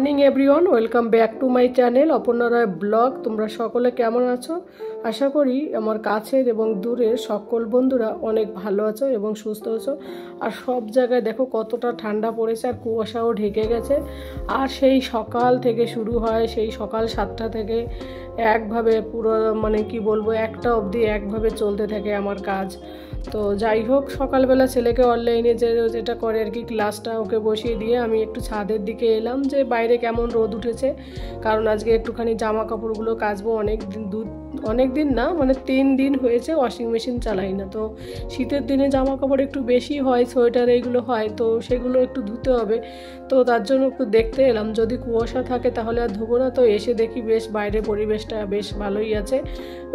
Morning everyone, welcome back to my channel Aparna Roy blog. তোমরা সকলে কেমন আছো? আশা করি আমার কাছের এবং দূরের সকল বন্ধুরা অনেক ভালো আছো এবং সুস্থ আছো। আর সব জায়গায় দেখো কতটা ঠান্ডা পড়েছে আর কুয়াশাও ঢেকে গেছে। আর সেই সকাল থেকে শুরু হয়, সেই সকাল 7টা থেকে একভাবে পুরো মানে কি বলবো, একটা অবধি একভাবে চলতে থাকে আমার কাজ। তো যাই হোক, সকালবেলা ছেলেকে অনলাইনে যেটা করে আর কি, ক্লাসটা ওকে বসিয়ে দিয়ে আমি একটু ছাদের দিকে এলাম যে বাইরে কেমন রোদ উঠেছে। কারণ আজকে একটুখানি জামা কাপড়গুলো কাচবো। অনেক দিন না, মানে 3 দিন হয়েছে ওয়াশিং মেশিন চালাই না। তো শীতের দিনে জামা কাপড় একটু বেশি হয়, সোয়েটার এইগুলো হয়, তো সেগুলো একটু ধুতে হবে। তো তার জন্য একটু দেখতে এলাম, যদি কুয়াশা থাকে তাহলে আর ধোবো না। তো এসে দেখি বেশ বাইরে পরিবেশটা বেশ ভালোই আছে,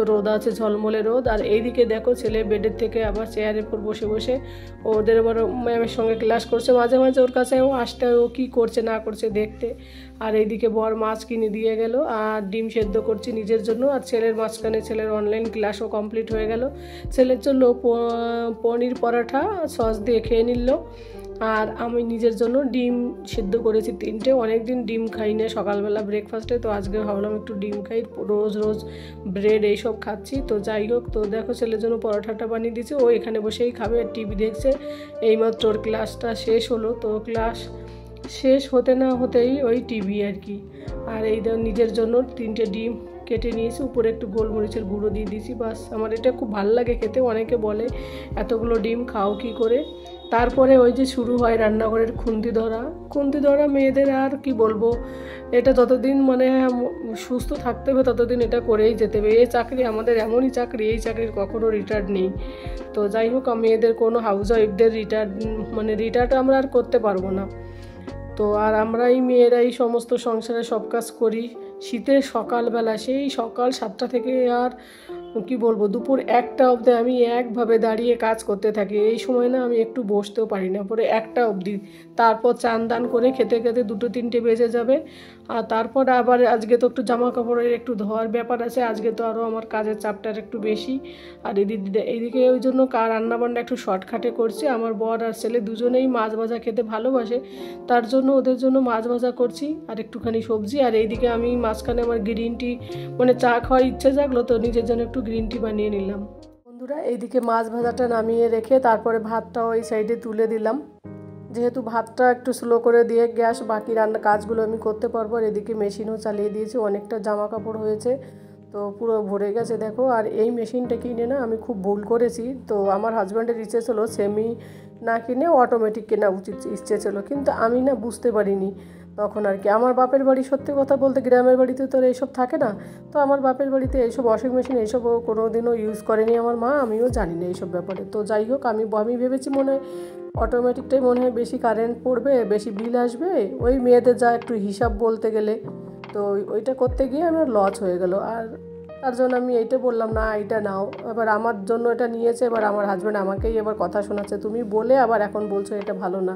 রোদ আছে, ঝলমলে রোদ। আর এইদিকে দেখো ছেলে বেডের থেকে আবার চেয়ারের উপর বসে বসে ওদের আবার ম্যামের সঙ্গে ক্লাস করছে। মাঝে মাঝে ওর কাছেও আসতে হয়, ও কী করছে না করছে দেখতে। আর এইদিকে বর মাছ কিনে দিয়ে গেল আর ডিম সেদ্ধ করছি নিজের জন্য। আর ছেলের মাঝখানে ছেলের অনলাইন ক্লাসও কমপ্লিট হয়ে গেল। ছেলের জন্য পনির পরাঠা সস দিয়ে খেয়ে নিল। আর আমি নিজের জন্য ডিম সেদ্ধ করেছি 3টে। অনেক দিন ডিম খাই না সকালবেলা ব্রেকফাস্টে, তো আজকে ভাবলাম একটু ডিম খাই। রোজ রোজ ব্রেড এইসব খাচ্ছি। তো যাই হোক, তো দেখো ছেলের জন্য পরোটাটা বানিয়ে দিয়েছি। ও এখানে বসেই খাবে আর টিভি দেখছে। এইমাত্র ওর ক্লাসটা শেষ হলো, তো ক্লাস শেষ হতে না হতেই ওই টিভি আর কি। আর এই নিজের জন্য 3টে ডিম কেটে নিয়েছি, উপরে একটু গোলমরিচের গুঁড়ো দিয়ে দিয়েছি। বাস, আমার এটা খুব ভালো লাগে খেতে। অনেকে বলে এতগুলো ডিম খাও কী করে। তারপরে ওই যে শুরু হয় রান্নাঘরের খুন্তি ধরা মেয়েদের। আর কি বলবো, এটা যতদিন মানে সুস্থ থাকতে হবে ততদিন এটা করেই যেতে হবে। এই চাকরি আমাদের এমনই চাকরি, এই চাকরির কখনো রিটায়ার্ড নেই। তো যাই হোক, মেয়েদের কোনো হাউস ওয়াইফদের রিটায়ার্ড আমরা আর করতে পারবো না। তো আর আমরাই মেয়েরাই সমস্ত সংসারে সব কাজ করি। শীতের সকালবেলা সেই সকাল 7টা থেকে আর কি বলবো, দুপুর 1টা অবধি আমি একভাবে দাঁড়িয়ে কাজ করতে থাকি। এই সময় না আমি একটু বসতেও পারি না, পরে 1টা অবধি। তারপর চান দান করে খেতে খেতে 2-3টে বেজে যাবে। আর তারপর আবার আজকে তো একটু জামা কাপড়ের একটু ধোয়ার ব্যাপার আছে। আজকে তো আরও আমার কাজের চাপটার একটু বেশি। আর এইদিকে ওই জন্য রান্নাবান্না একটু শর্টকাটে করছি। আমার বর আর ছেলে দুজনেই মাছ ভাজা খেতে ভালোবাসে, তার জন্য ওদের জন্য মাছ ভাজা করছি আর একটুখানি সবজি। আর এইদিকে আমি মাঝখানে আমার গ্রিন টি মানে চা খাওয়ার ইচ্ছে জাগলো, তো নিজের জন্য একটু গ্রিন টি বানিয়ে নিলাম। বন্ধুরা, এইদিকে মাছ ভাজাটা নামিয়ে রেখে তারপরে ভাতটা ওই সাইডে তুলে দিলাম। যেহেতু ভাতটা একটু স্লো করে দিয়ে গ্যাস, বাকি রান্না কাজগুলো আমি করতে পারবো। আর এদিকে মেশিনও চালিয়ে দিয়েছি, অনেকটা জামা কাপড় হয়েছে, তো পুরো ভরে গেছে দেখো। আর এই মেশিনটা কিনে না আমি খুব ভুল করেছি। তো আমার হাজব্যান্ডের ইচ্ছে ছিল সেমি না কিনে অটোমেটিক কেনা উচিত ইচ্ছে ছিল, কিন্তু আমি না বুঝতে পারিনি তখন আর কি। আমার বাপের বাড়ি, সত্যি কথা বলতে গ্রামের বাড়িতে তো এইসব থাকে না। তো আমার বাপের বাড়িতে এইসব ওয়াশিং মেশিন এইসব কোনো দিনও ইউজ করেনি আমার মা, আমিও জানি না এইসব ব্যাপারে। তো যাই হোক, আমি ভেবেছি মনে হয় অটোমেটিকটাই মনে হয় বেশি কারেন্ট পড়বে, বেশি বিল আসবে, ওই মেয়েদের যা একটু হিসাব বলতে গেলে। তো ওইটা করতে গিয়ে আমার লস হয়ে গেল। আর তার জন্য আমি এইটা বললাম না, এইটা নাও। এবার আমার জন্য এটা নিয়েছে, এবার আমার হাজব্যান্ড আমাকেই এবার কথা শোনাচ্ছে, তুমি বলে আবার এখন বলছো এটা ভালো না।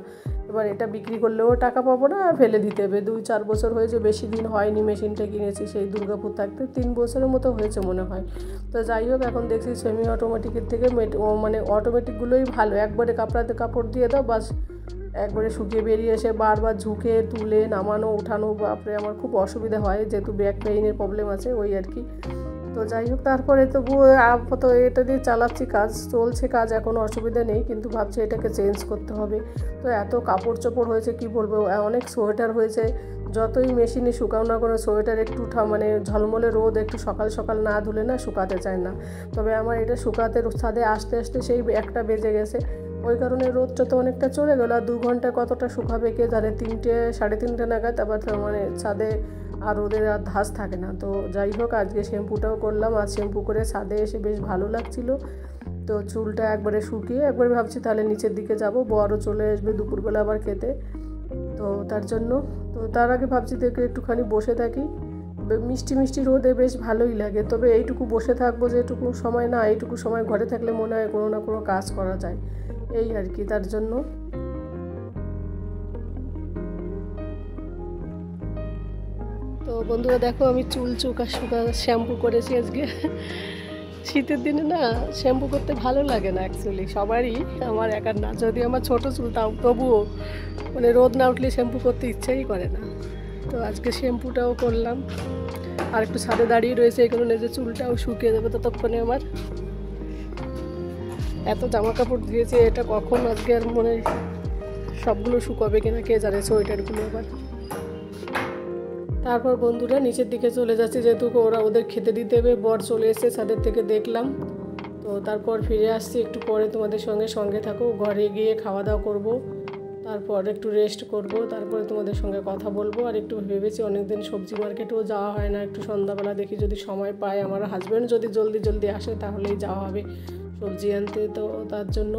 এবার এটা বিক্রি করলেও টাকা পাবো না, ফেলে দিতে হবে। 2-4 বছর হয়েছে, বেশি দিন হয়নি মেশিনটা কিনেছি, সেই দুর্গাপুর থাকতে 3 বছরের মতো হয়েছে মনে হয়। তো যাই হোক, এখন দেখছি সেমি অটোমেটিকের থেকে মানে অটোমেটিকগুলোই ভালো। একবারে কাপড় দিয়ে দাও, বাস একবারে শুকিয়ে বেরিয়ে এসে বারবার ঝুঁকে তুলে নামানো ওঠানো, বাপরে আমার খুব অসুবিধা হয়, যেহেতু ব্যাক পেইনের প্রবলেম আছে ওই আর কি। তো যাই হোক, তারপরে তবুও আপাতত এটা দিয়ে চালাচ্ছি, কাজ চলছে, কাজ এখনও অসুবিধা নেই, কিন্তু ভাবছি এটাকে চেঞ্জ করতে হবে। তো এত কাপড় চোপড় হয়েছে কি বলবো, অনেক সোয়েটার হয়েছে। যতই মেশিনে শুকাও না কোনো সোয়েটার একটু মানে ঝলমলে রোদ একটু সকাল সকাল না ধুলে না শুকাতে চায় না। তবে আমার এটা শুকাতে ছাদে আসতে আসতে সেই 1টা বেজে গেছে। ওই কারণে রোদটা তো অনেকটা চলে গেল। আর 2 ঘন্টা কতটা শুকাবে কে জানে। 3টে 3:30 নাগাদ আবার মানে ছাদে আর ওদের আর ধাস থাকে না। তো যাই হোক, আজকে শ্যাম্পুটাও করলাম। আর শ্যাম্পু করে ছাদে এসে বেশ ভালো লাগছিল। তো চুলটা একবারে শুকিয়ে একবারে ভাবছি তাহলে নিচের দিকে যাব, বড়ও চলে আসবে দুপুরবেলা আবার খেতে। তো তার জন্য, তো তার আগে ভাবছি দেখে একটুখানি বসে থাকি। মিষ্টি মিষ্টি রোদে বেশ ভালোই লাগে। তবে এইটুকু বসে থাকবো যেটুকু সময় না, এইটুকু সময় ঘরে থাকলে মনে হয় কোনো না কোনো কাজ করা যায়, এই আর কি। তার জন্য তো বন্ধুরা দেখো, আমি চুল শুকা শ্যাম্পু করেছি আজকে। শীতের দিনে না শ্যাম্পু করতে ভালো লাগে না অ্যাকচুয়ালি, সবারই, আমার একার না। যদি আমার ছোটো চুল তাও তবুও মানে রোদ না উঠলে শ্যাম্পু করতে ইচ্ছাই করে না। তো আজকে শ্যাম্পুটাও করলাম, আর একটু ছাদে দাঁড়িয়ে রয়েছে এই কারণে যে চুলটাও শুকিয়ে যাবে ততক্ষণে। আমার এত জামা কাপড় ধুয়েছে, এটা কখন আজকে আর মনে সবগুলো শুকাবে কিনা কে জানে, সোয়েটারগুলো আবার। তারপর বন্ধুরা নিচের দিকে চলে যাচ্ছে, যেহেতু ওরা ওদের খেতে দিতে হবে। বর চলে এসেছে ছাদের থেকে দেখলাম, তো তারপর ফিরে আসছি একটু পরে তোমাদের সঙ্গে থাকো। ঘরে গিয়ে খাওয়া দাওয়া করবো, তারপর একটু রেস্ট করব, তারপরে তোমাদের সঙ্গে কথা বলবো। আর একটু ভেবেছি অনেকদিন সবজি মার্কেটেও যাওয়া হয় না, একটু সন্ধ্যাবেলা দেখি যদি সময় পায়, আমার হাজব্যান্ড যদি জলদি আসে তাহলেই যাওয়া হবে সবজি আনতে। তো তার জন্য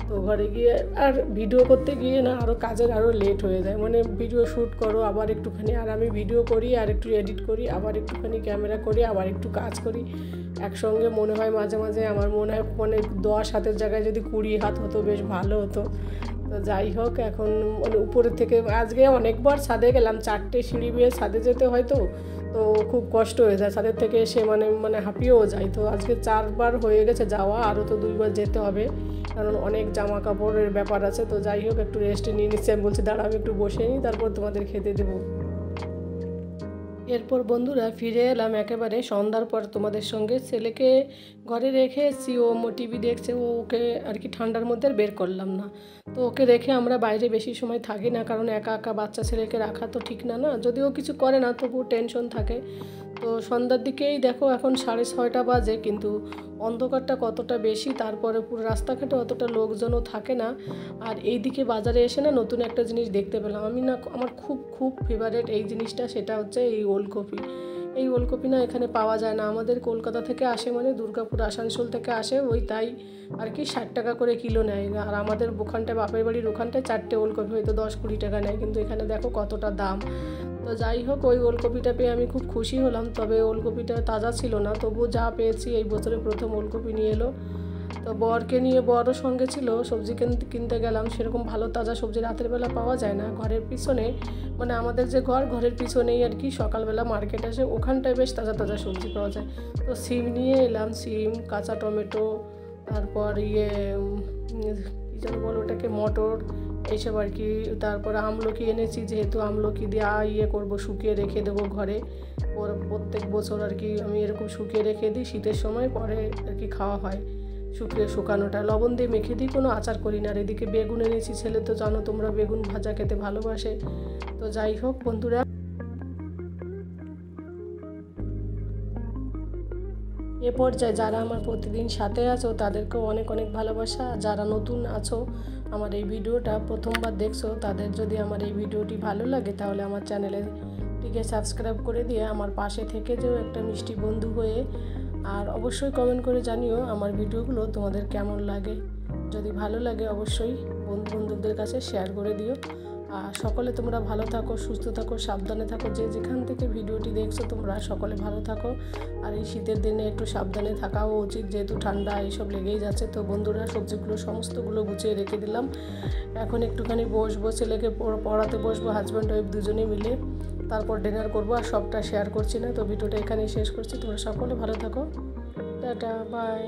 তো ঘরে গিয়ে আর ভিডিও করতে গিয়ে না আরও কাজের আরও লেট হয়ে যায়, মানে ভিডিও শ্যুট করো আবার একটুখানি, আর আমি ভিডিও করি আর একটু এডিট করি, আবার একটুখানি ক্যামেরা করি, আবার একটু কাজ করি একসঙ্গে। মনে হয় মাঝে মাঝে আমার মনে হয় মানে 10 হাতের জায়গায় যদি 20 হাত হতো বেশ ভালো হতো। তো যাই হোক, এখন মানে উপরের থেকে আজকে অনেকবার ছাদে গেলাম, 4টে সিঁড়ি বেয়ে ছাদে যেতে হয়, তো খুব কষ্ট হয়ে যায় ছাদের থেকে এসে, মানে হাঁপিয়েও যায়। তো আজকে 4বার হয়ে গেছে যাওয়া, আরও তো 2বার যেতে হবে, কারণ অনেক জামা কাপড়ের ব্যাপার আছে। তো যাই হোক, একটু রেস্ট নিয়ে নিচ্ছি। আমি বলছি দাঁড়া আমি একটু বসে নিই, তারপর তোমাদের খেতে দেবো। এরপর বন্ধুরা ফিরে এলাম একেবারে সন্ধ্যার পর তোমাদের সঙ্গে। ছেলেকে ঘরে রেখে এসেছি, ও টিভি দেখছে, ওকে আর কি ঠান্ডার মধ্যে আর বের করলাম না। তো ওকে রেখে আমরা বাইরে বেশি সময় থাকি না, কারণ একা একা বাচ্চা ছেলেকে রাখা তো ঠিক না, যদিও কিছু করে না তবুও টেনশন থাকে। তো সন্ধ্যার দিকেই দেখো এখন 6:30 বাজে, কিন্তু অন্ধকারটা কতটা বেশি, তারপরে পুরো রাস্তাঘাটে অতটা লোকজনও থাকে না। আর এই দিকে বাজারে এসে না নতুন একটা জিনিস দেখতে পেলাম আমি, না আমার খুব খুব ফেভারিট এই জিনিসটা, সেটা হচ্ছে এই ওলকপি। এই ওলকপি না এখানে পাওয়া যায় না, আমাদের কলকাতা থেকে আসে, মানে দুর্গাপুর আসানসোল থেকে আসে, ওই তাই আর কি 60 টাকা করে কিলো নেয়। আর আমাদের ওখানটায় বাপের বাড়ির ওখানটায় 4টে ওলকপি হয়তো 10-20 টাকা নেয়, কিন্তু এখানে দেখো কতটা দাম। তো যাই হোক, ওই ওলকপিটা পেয়ে আমি খুব খুশি হলাম, তবে ওলকপিটা তাজা ছিল না, তবু যা পেয়েছি এই বছরে প্রথম ওলকপি নিয়ে এলো। তো বরকে নিয়ে, বড়ও সঙ্গে ছিল, সবজি কিনতে গেলাম। সেরকম ভালো তাজা সবজি রাতের বেলা পাওয়া যায় না, ঘরের পিছনে মানে আমাদের যে ঘরের পিছনেই আর কি সকালবেলা মার্কেট আসে, ওখানটায় বেশ তাজা তাজা সবজি পাওয়া যায়। তো সিম নিয়ে এলাম, সিম, কাঁচা টমেটো, তারপর কী যেন বলো ওটাকে, মটর, এইসব আর কি। তারপর আমলকি এনেছি, যেহেতু আমলকি দিয়ে করবো, শুকিয়ে রেখে দেবো ঘরে। প্রত্যেক বছর আর কি আমি এরকম শুকিয়ে রেখে দিই, শীতের সময় পরে আর কি খাওয়া হয় শুকানোটা। লবণ দিয়ে মেখে দিই, কোনো আচার করি না। আর এদিকে বেগুন এনেছি, ছেলে তো জানো তোমরা বেগুন ভাজা খেতে ভালোবাসে। তো যাই হোক বন্ধুরা, এ পর্যায়ে যারা আমার প্রতিদিন সাথে আছো তাদেরকেও অনেক অনেক ভালোবাসা। যারা নতুন আছো, আমার এই ভিডিওটা প্রথমবার দেখছো, তাদের যদি আমার এই ভিডিওটি ভালো লাগে তাহলে আমার চ্যানেলটিকে সাবস্ক্রাইব করে দিয়ে আমার পাশে থেকে যেও একটা মিষ্টি বন্ধু হয়ে। আর অবশ্যই কমেন্ট করে জানিও আমার ভিডিওগুলো তোমাদের কেমন লাগে। যদি ভালো লাগে অবশ্যই বন্ধুদের কাছে শেয়ার করে দিও। আর সকলে তোমরা ভালো থাকো, সুস্থ থাকো, সাবধানে থাকো। যে যেখান থেকে ভিডিওটি দেখছো তোমরা সকলে ভালো থাকো। আর এই শীতের দিনে একটু সাবধানে থাকাও উচিত, যেহেতু ঠান্ডা এইসব লেগেই যাচ্ছে। তো বন্ধুরা, সবজিগুলো সমস্তগুলো গুছিয়ে রেখে দিলাম। এখন একটুখানি বসবো, ছেলেকে পড়াতে বসবো, হাজব্যান্ড ওয়াইফ দুজনেই মিলে। তারপর ডিনার করবো, আর সবটা শেয়ার করছি না। তো ভিডিওটা এখানেই শেষ করছি। তোমরা সকলে ভালো থাকো, টাটা, বাই।